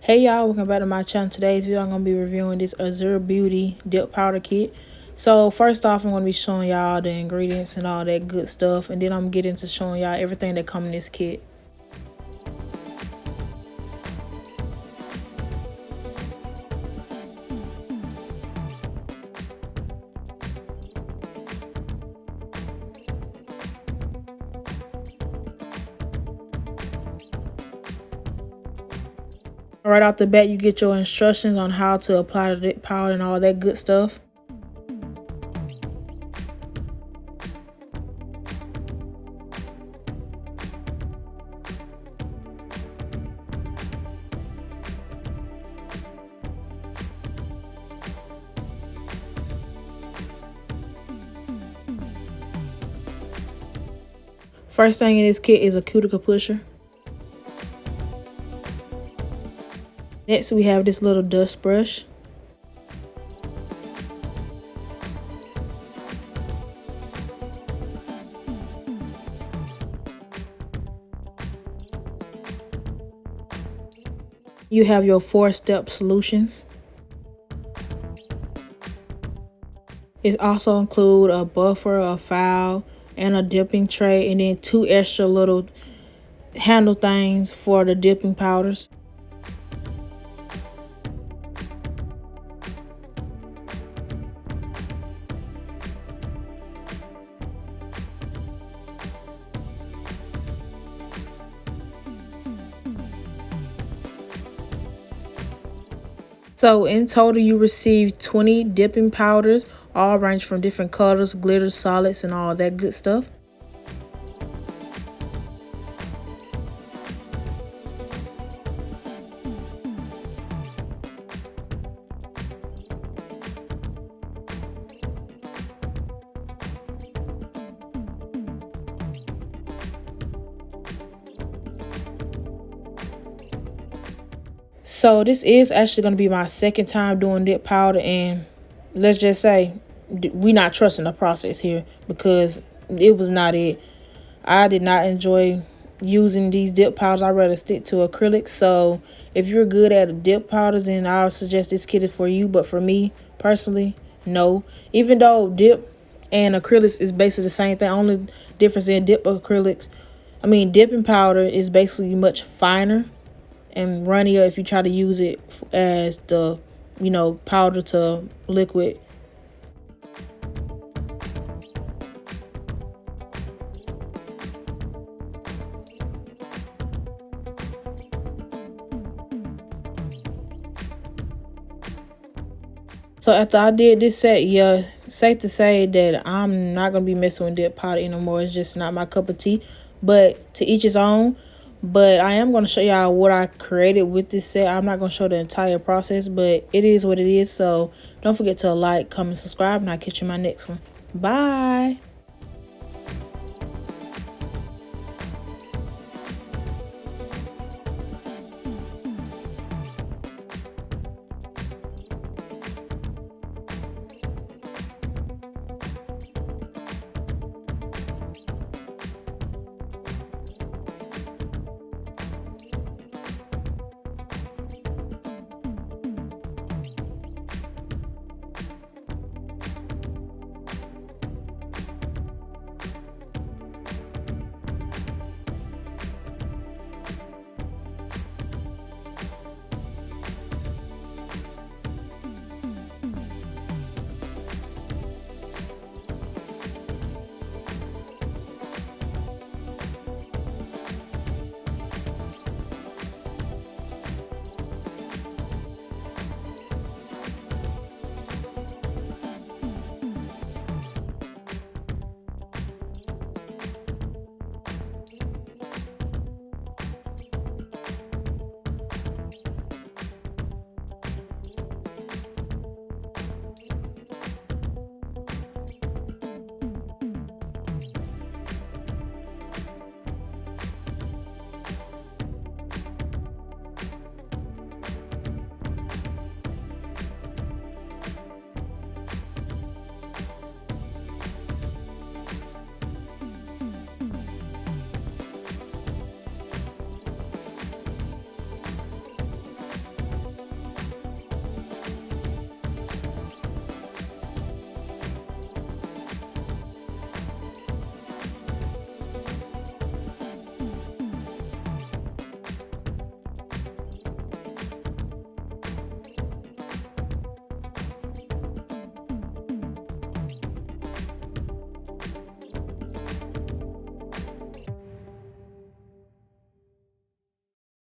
Hey y'all, welcome back to my channel. Today's video I'm going to be reviewing this AZUREBEAUTY dip powder kit. So first off, I'm going to be showing y'all the ingredients and all that good stuff, and then I'm going to get into showing y'all everything that comes in this kit. Right off the bat, you get your instructions on how to apply the dip powder and all that good stuff. First thing in this kit is a cuticle pusher. Next, we have this little dust brush. You have your 4-step solutions. It also includes a buffer, a file, and a dipping tray, and then 2 extra little handle things for the dipping powders. So in total, you receive 20 dipping powders, all range from different colors, glitters, solids, and all that good stuff. So this is actually going to be my second time doing dip powder, and let's just say we not trusting the process here because it was not it. I did not enjoy using these dip powders. I'd rather stick to acrylics. So if you're good at dip powders, then I'll suggest this kit is for you. But for me personally, no. Even though dip and acrylics is basically the same thing, only difference in dipping powder is basically much finer and runnier if you try to use it as the powder to liquid. So after I did this set, yeah, safe to say that I'm not gonna be messing with dip powder anymore. It's just not my cup of tea, but to each his own. But I am going to show y'all what I created with this set. I'm not going to show the entire process, but it is what it is. So don't forget to like, comment, subscribe, and I'll catch you in my next one. Bye.